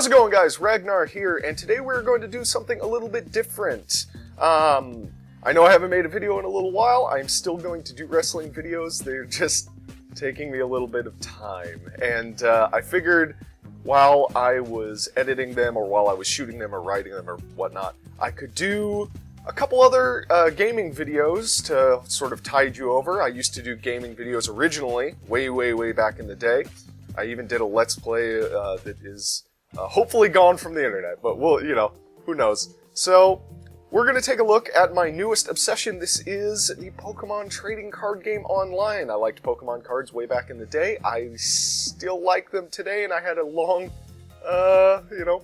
How's it going, guys? Ragnar here, and today we're going to do something a little bit different. I know I haven't made a video in a little while. I'm still going to do wrestling videos. They're just taking me a little bit of time. And I figured while I was editing them, or while I was shooting them, or writing them, or whatnot, I could do a couple other gaming videos to sort of tide you over. I used to do gaming videos originally, way back in the day. I even did a Let's Play that is hopefully gone from the internet, but we'll, who knows. So, we're going to take a look at my newest obsession. This is the Pokemon trading card game online. I liked Pokemon cards way back in the day. I still like them today, and I had a long,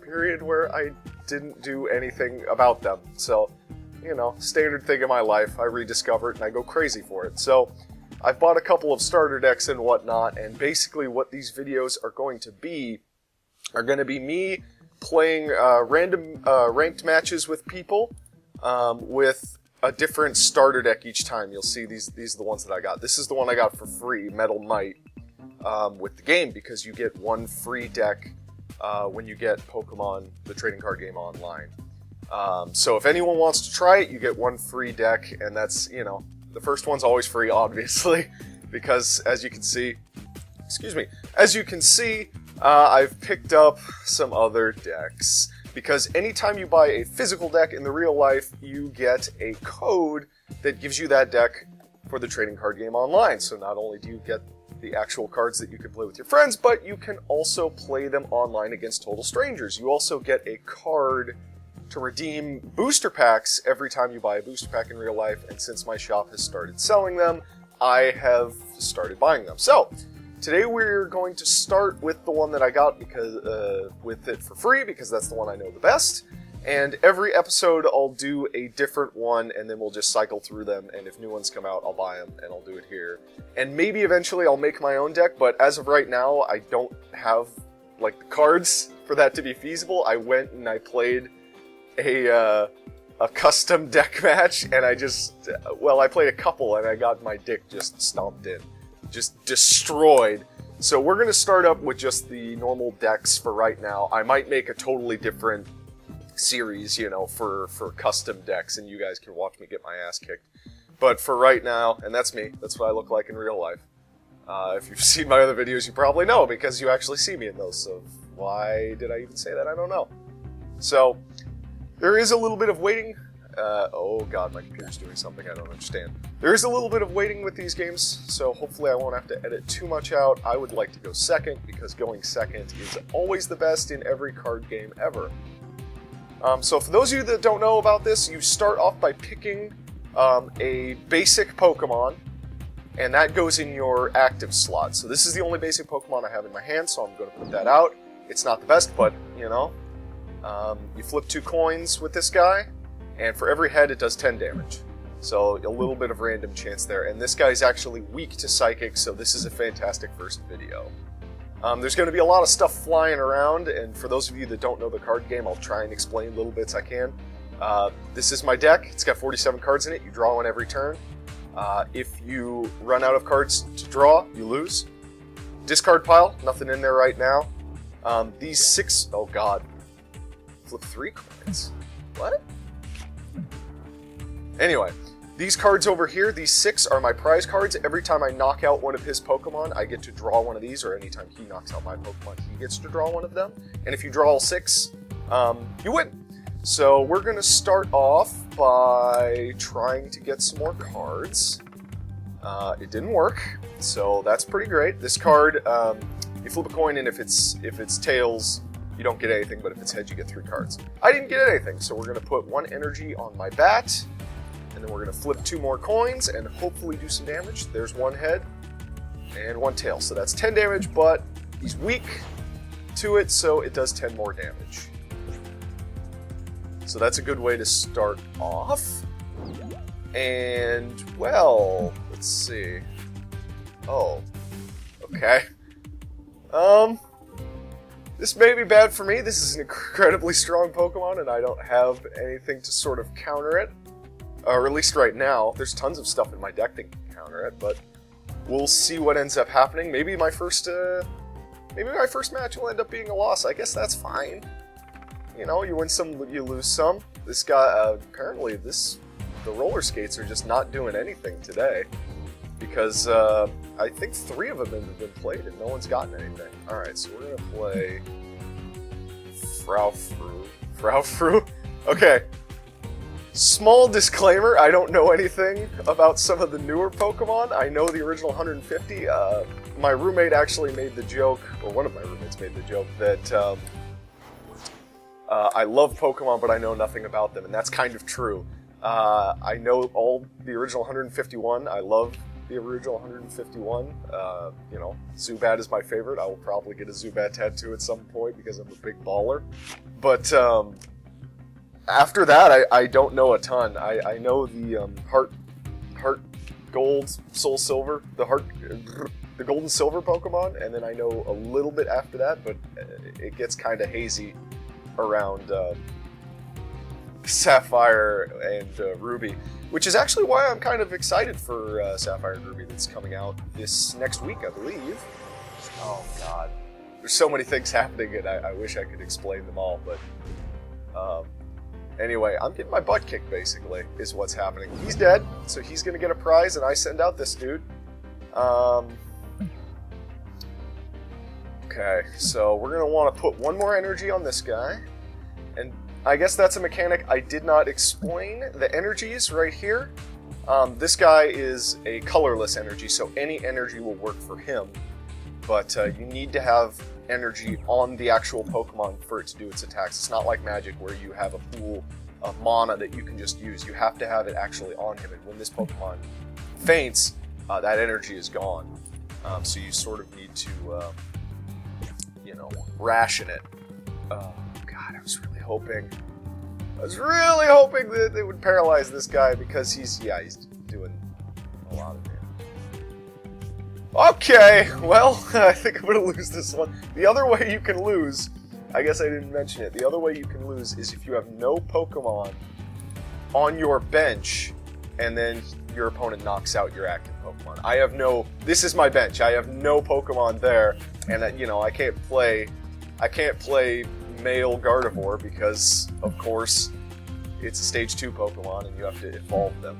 period where I didn't do anything about them. So, standard thing in my life. I rediscover it, and I go crazy for it. So, I've bought a couple of starter decks and whatnot, and basically what these videos are going to be me playing random ranked matches with people with a different starter deck each time. You'll see these are the ones that I got. This is the one I got for free, Metal Might, with the game, because you get one free deck when you get Pokemon, the trading card game, online. So if anyone wants to try it, you get one free deck, and that's, the first one's always free, obviously, because as you can see, I've picked up some other decks. Because anytime you buy a physical deck in the real life, you get a code that gives you that deck for the trading card game online. So not only do you get the actual cards that you can play with your friends, but you can also play them online against total strangers. You also get a card to redeem booster packs every time you buy a booster pack in real life, and since my shop has started selling them, I have started buying them. So, today we're going to start with the one that I got because with it for free, because that's the one I know the best. And every episode I'll do a different one, and then we'll just cycle through them, and if new ones come out, I'll buy them, and I'll do it here. And maybe eventually I'll make my own deck, but as of right now, I don't have, the cards for that to be feasible. I went and I played a custom deck match, and I played a couple, and I got my dick just stomped in. Just destroyed. So we're going to start up with just the normal decks for right now. I might make a totally different series, for custom decks, and you guys can watch me get my ass kicked. But for right now, and that's me, that's what I look like in real life. If you've seen my other videos, you probably know, because you actually see me in those, so why did I even say that? I don't know. So, there is a little bit of waiting. Oh god, my computer's doing something I don't understand. There is a little bit of waiting with these games, so hopefully I won't have to edit too much out. I would like to go second, because going second is always the best in every card game ever. So for those of you that don't know about this, you start off by picking a basic Pokemon, and that goes in your active slot. So this is the only basic Pokemon I have in my hand, so I'm going to put that out. It's not the best, but, you flip 2 coins with this guy, and for every head it does 10 damage. So a little bit of random chance there. And this guy's actually weak to Psychic, so this is a fantastic first video. There's going to be a lot of stuff flying around, and for those of you that don't know the card game, I'll try and explain little bits I can. This is my deck. It's got 47 cards in it. You draw one every turn. If you run out of cards to draw, you lose. Discard pile, nothing in there right now. These 6... Oh god. Flip 3 coins. What? Anyway, these cards over here, these 6 are my prize cards. Every time I knock out one of his Pokemon, I get to draw one of these, or anytime he knocks out my Pokemon, he gets to draw one of them. And if you draw all 6, you win. So we're going to start off by trying to get some more cards. It didn't work, so that's pretty great. This card, you flip a coin, and if it's tails, you don't get anything, but if it's heads, you get 3 cards. I didn't get anything, so we're going to put 1 energy on my bat, and then we're going to flip 2 more coins and hopefully do some damage. There's 1 head and 1 tail, so that's 10 damage, but he's weak to it, so it does 10 more damage. So that's a good way to start off. And, well, let's see. Oh, okay. This may be bad for me. This is an incredibly strong Pokemon, and I don't have anything to sort of counter it. Or at least right now. There's tons of stuff in my deck that can counter it, but we'll see what ends up happening. Maybe my first Maybe my first match will end up being a loss. I guess that's fine. You know, you win some, you lose some. This guy, apparently the roller skates are just not doing anything today. Because I think 3 of them have been played and no one's gotten anything. Alright, so we're going to play Frau Fru. Okay. Small disclaimer, I don't know anything about some of the newer Pokemon. I know the original 150. My roommate actually made the joke, or one of my roommates made the joke, that I love Pokemon, but I know nothing about them, and that's kind of true. I know all the original 151. I love the original 151. You know, Zubat is my favorite. I will probably get a Zubat tattoo at some point because I'm a big baller. But after that, I don't know a ton. I know the Heart Gold, Soul Silver, the Gold and Silver Pokemon, and then I know a little bit after that, but it gets kind of hazy around Sapphire and Ruby, which is actually why I'm kind of excited for Sapphire and Ruby that's coming out this next week, I believe. Oh god. There's so many things happening and I wish I could explain them all, but anyway, I'm getting my butt kicked basically, is what's happening. He's dead, so he's gonna get a prize and I send out this dude. Okay, so we're gonna want to put 1 more energy on this guy, and I guess that's a mechanic I did not explain. The energies right here, this guy is a colorless energy, so any energy will work for him, but you need to have energy on the actual Pokemon for it to do its attacks. It's not like Magic where you have a pool of mana that you can just use. You have to have it actually on him, and when this Pokemon faints, that energy is gone. So you sort of need to, you know, ration it. Oh god, I was really hoping that they would paralyze this guy because he's doing a lot of damage. Okay, well, I think I'm gonna lose this one. The other way you can lose, I guess I didn't mention it, the other way you can lose is if you have no Pokemon on your bench and then your opponent knocks out your active Pokemon. This is my bench, I have no Pokemon there, and you know, I can't play male Gardevoir because, of course, it's a stage 2 Pokemon and you have to evolve them.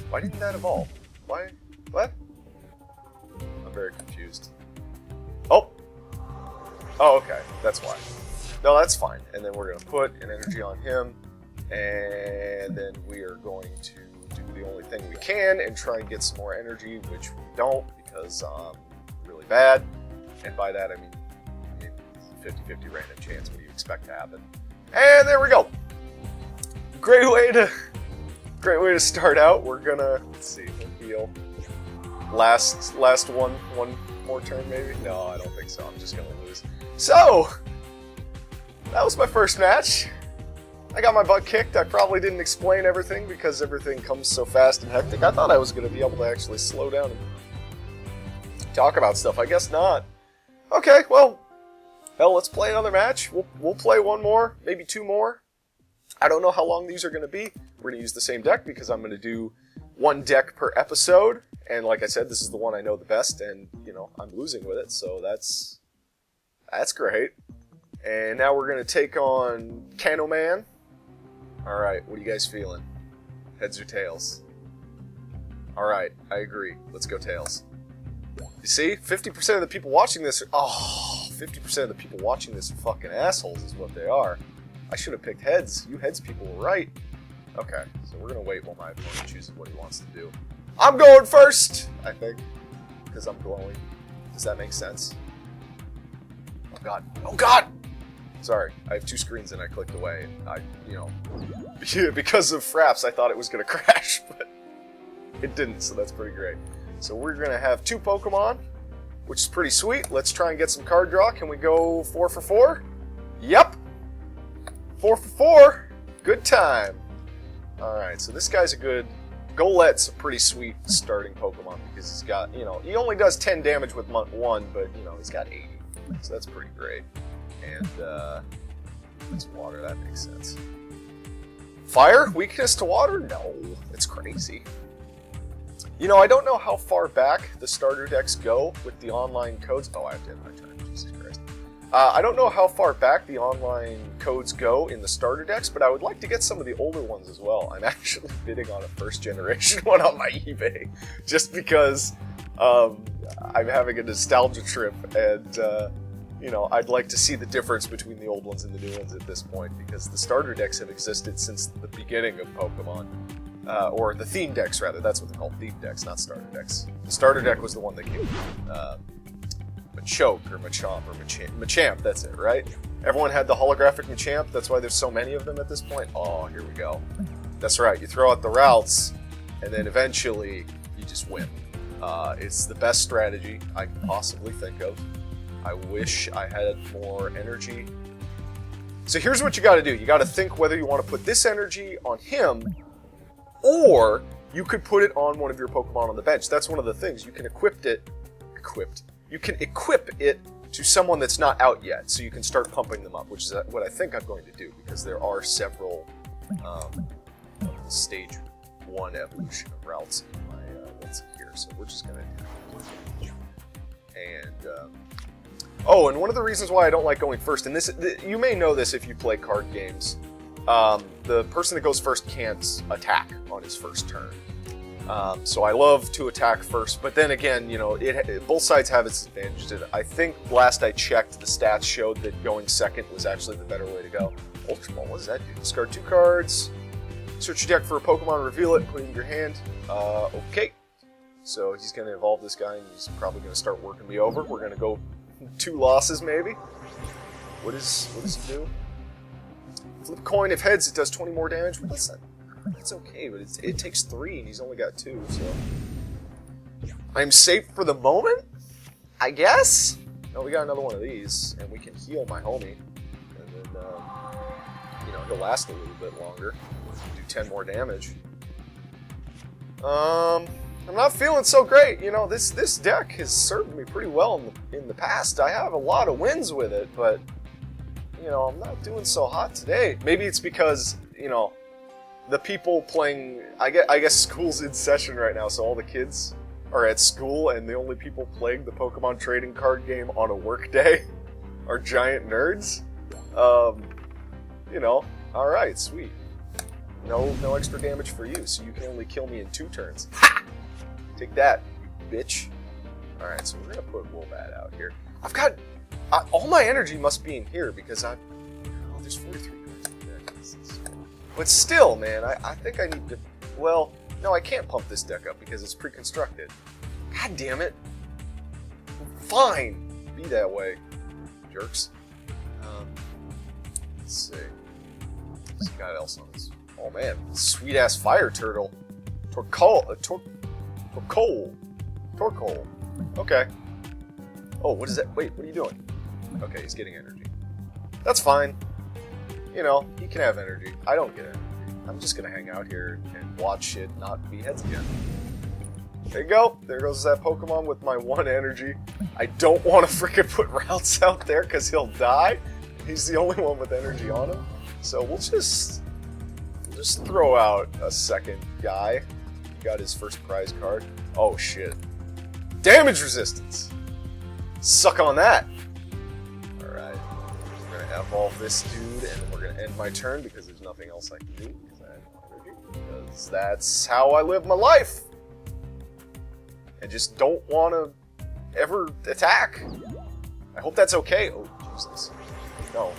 Why didn't that evolve? Why? What? I'm very confused. Oh! Oh, okay. That's why. No, that's fine. And then we're going to put an energy on him, and then we are going to do the only thing we can and try and get some more energy, which we don't because I'm really bad. And by that I mean 50-50 random chance. What do you expect to happen? And there we go. Great way to start out. We're gonna, let's see, we'll heal. Last one more turn maybe? No, I don't think so. I'm just gonna lose. So that was my first match. I got my butt kicked. I probably didn't explain everything because everything comes so fast and hectic. I thought I was gonna be able to actually slow down and talk about stuff. I guess not. Okay, well, let's play another match. We'll play 1 more, maybe 2 more. I don't know how long these are going to be. We're going to use the same deck because I'm going to do 1 deck per episode. And like I said, this is the one I know the best, and, you know, I'm losing with it, so that's great. And now we're going to take on Cano Man. Alright, what are you guys feeling? Heads or tails? Alright, I agree. Let's go tails. You see? 50% of the people watching this are... Oh, 50% of the people watching this are fucking assholes is what they are. I should have picked heads. You heads people were right. Okay, so we're going to wait while my opponent chooses what he wants to do. I'm going first, I think, because I'm glowing. Does that make sense? Oh god. Oh god! Sorry, I have 2 screens and I clicked away. Because of fraps, I thought it was going to crash, but it didn't, so that's pretty great. So we're going to have 2 Pokemon, which is pretty sweet. Let's try and get some card draw. Can we go 4 for 4? Yep! 4 for 4! Good time! Alright, so this guy's a good... Golette's a pretty sweet starting Pokemon because he's got, you know, he only does 10 damage with 1, but, you know, he's got 80. So that's pretty great. And, it's water, that makes sense. Fire? Weakness to water? No, it's crazy. You know, I don't know how far back the starter decks go with the online codes. Oh, I have to end my turn. Jesus Christ. I don't know how far back the online codes go in the starter decks, but I would like to get some of the older ones as well. I'm actually bidding on a first generation one on my eBay, just because I'm having a nostalgia trip, and you know, I'd like to see the difference between the old ones and the new ones at this point, because the starter decks have existed since the beginning of Pokemon. Or the theme decks, rather. That's what they're called, theme decks, not starter decks. The starter deck was the one that came Machoke, or Machamp, or Machamp, that's it, right? Everyone had the holographic Machamp, that's why there's so many of them at this point. Oh, here we go. That's right, you throw out the routes, and then eventually, you just win. It's the best strategy I can possibly think of. I wish I had more energy. So here's what you gotta do. You gotta think whether you want to put this energy on him, or you could put it on one of your Pokemon on the bench. That's one of the things. You can You can equip it to someone that's not out yet, so you can start pumping them up, which is what I think I'm going to do, because there are several stage 1 evolution of routes in my what's here. So we're just going to do it. And oh, and one of the reasons why I don't like going first, and this you may know this if you play card games. The person that goes first can't attack on his first turn. So I love to attack first, but then again, you know, both sides have its advantages. I think last I checked, the stats showed that going second was actually the better way to go. Ultra Ball, what does that do? Discard 2 cards, search your deck for a Pokemon, reveal it, and put it in your hand. Okay. So he's going to evolve this guy, and he's probably going to start working me over. We're going to go 2 losses, maybe. What does he do? Flip coin. If heads, it does 20 more damage. Well, that's okay, but it takes 3, and he's only got 2, so... I'm safe for the moment? I guess? No, we got another one of these, and we can heal my homie. And then, you know, he'll last a little bit longer. Do 10 more damage. I'm not feeling so great. You know, this deck has served me pretty well in the past. I have a lot of wins with it, but... You know, I'm not doing so hot today. Maybe it's because, you know, the people playing... I guess school's in session right now, so all the kids are at school, and the only people playing the Pokemon trading card game on a work day are giant nerds. You know, alright, sweet. No extra damage for you, so you can only kill me in 2 turns. Ha! Take that, you bitch. Alright, so we're gonna put Wombat out here. I've got... all my energy must be in here, because oh, there's 43 cards in the deck. But still, man, I think I need to... Well, no, I can't pump this deck up, because it's pre-constructed. God damn it. Fine. Be that way, jerks. Let's see. What's the guy else on this? Oh, man. Sweet-ass fire turtle. Torkoal. Okay. Oh, what is that? Wait, what are you doing? Okay, he's getting energy. That's fine. You know, he can have energy. I don't get energy. I'm just gonna hang out here and watch it not be heads again. There you go. There goes that Pokemon with my 1 energy. I don't want to freaking put routes out there because he'll die. He's the only one with energy on him. So we'll just throw out a second guy. He got his first prize card. Oh shit. Damage resistance! Suck on that! Alright. We're gonna evolve this dude, and then we're gonna end my turn because there's nothing else I can do. Because that's how I live my life! I just don't want to ever attack. I hope that's okay. Oh, Jesus. No.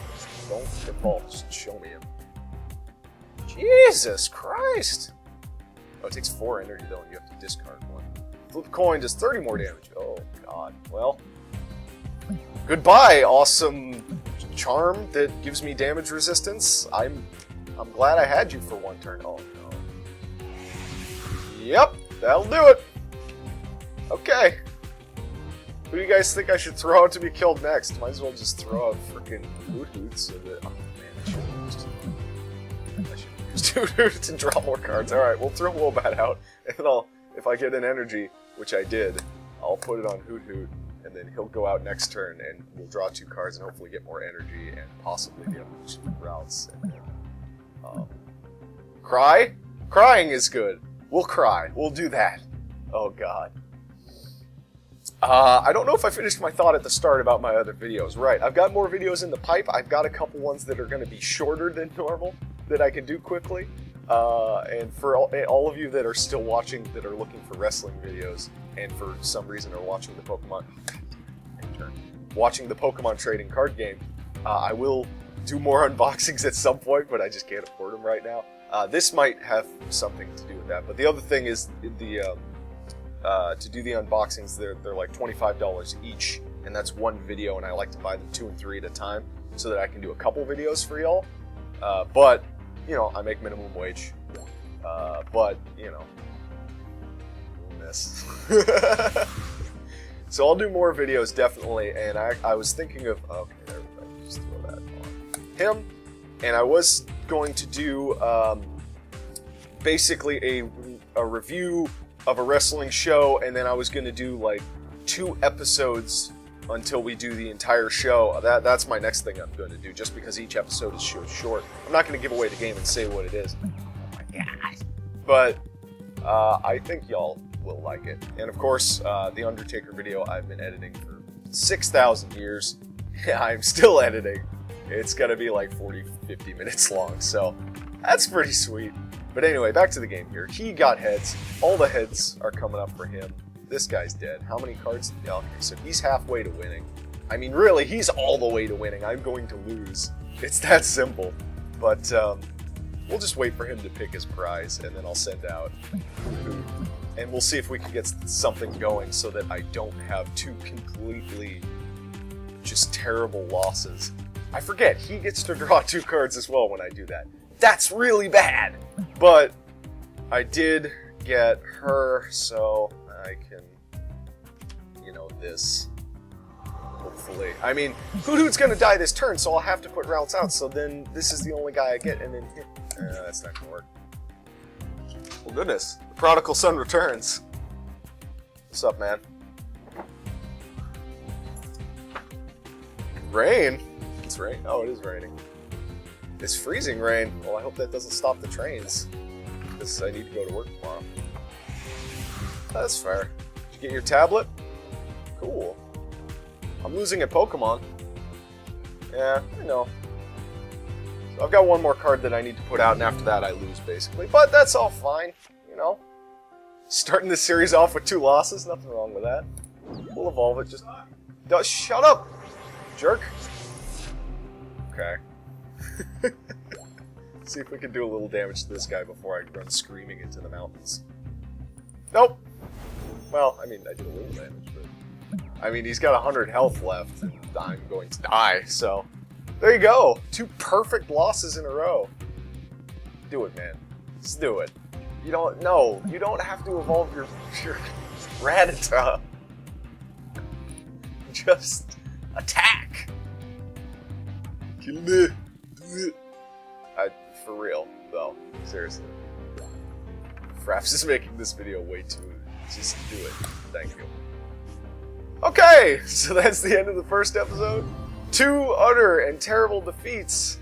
Don't evolve. Just show me him. Jesus Christ! Oh, it takes 4 energy though, and you have to discard 1. Flip coin does 30 more damage. Oh, God. Well... Goodbye, awesome charm that gives me damage resistance. I'm glad I had you for 1 turn. Oh, no. Yep, that'll do it. Okay. Who do you guys think I should throw out to be killed next? Might as well just throw out frickin' Hoot so that... Oh, man, I should have used Hoot to draw more cards. Alright, we'll throw Wombat out, and if I get an energy, which I did, I'll put it on Hoot, and then he'll go out next turn, and we'll draw 2 cards and hopefully get more energy, and possibly the evolution routes. And then, cry? Crying is good. We'll cry. We'll do that. Oh god. I don't know if I finished my thought at the start about my other videos. Right, I've got more videos in the pipe. I've got a couple ones that are going to be shorter than normal that I can do quickly. And for all of you that are still watching, that are looking for wrestling videos, and for some reason are watching the Pokemon trading card game, I will do more unboxings at some point, but I just can't afford them right now. This might have something to do with that. But the other thing is to do the unboxings, they're like $25 each, and that's one video, and I like to buy them 2 and 3 at a time so that I can do a couple videos for y'all. But, you know, I make minimum wage. But, you know, this. So I'll do more videos, definitely, and I was thinking of, okay, there we go, just throw that on him, and I was going to do basically a review of a wrestling show, and then I was going to do like 2 episodes until we do the entire show. That's my next thing I'm going to do, just because each episode is so short. I'm not going to give away the game and say what it is. Oh my gosh. But I think y'all will like it. And of course, the Undertaker video I've been editing for 6,000 years. Yeah, I'm still editing. It's going to be like 40-50 minutes long, so that's pretty sweet. But anyway, back to the game here. He got heads. All the heads are coming up for him. This guy's dead. How many cards? Yeah, okay, so he's halfway to winning. I mean, really, he's all the way to winning. I'm going to lose. It's that simple. But we'll just wait for him to pick his prize, and then I'll send out food. And we'll see if we can get something going so that I don't have 2 completely just terrible losses. I forget, he gets to draw 2 cards as well when I do that. That's really bad! But I did get her, so I can, you know, this. Hopefully. I mean, Hoothoot's gonna die this turn, so I'll have to put routes out, so then this is the only guy I get, and then hit. That's not gonna work. Well, goodness. The prodigal son returns. What's up, man? Rain? It's rain? Oh, it is raining. It's freezing rain. Well, I hope that doesn't stop the trains, because I need to go to work tomorrow. That's fair. Did you get your tablet? Cool. I'm losing at Pokemon. Yeah, I know. So I've got one more card that I need to put out, and after that I lose, basically. But that's all fine, you know. Starting this series off with 2 losses, nothing wrong with that. We'll evolve it, just... Shut up, jerk! Okay. See if we can do a little damage to this guy before I run screaming into the mountains. Nope! Well, I mean, I did a little damage, but... I mean, he's got 100 health left, and I'm going to die, so... There you go! 2 perfect losses in a row. Do it, man. Just do it. You don't... No, you don't have to evolve your Rattata. Just... attack! Kill me! Do it! For real, though. Seriously. Fraps is making this video way too... Just do it. Thank you. Okay! So that's the end of the first episode. 2 utter and terrible defeats.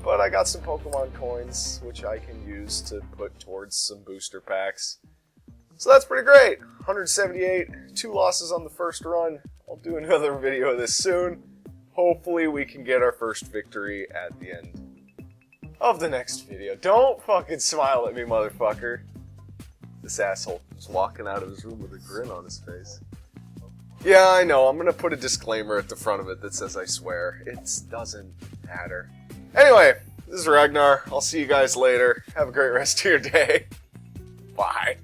But I got some Pokemon coins, which I can use to put towards some booster packs. So that's pretty great. 178, 2 losses on the first run. I'll do another video of this soon. Hopefully we can get our first victory at the end of the next video. Don't fucking smile at me, motherfucker. This asshole is walking out of his room with a grin on his face. Yeah, I know. I'm gonna put a disclaimer at the front of it that says I swear. It doesn't matter. Anyway, this is Ragnar. I'll see you guys later. Have a great rest of your day. Bye.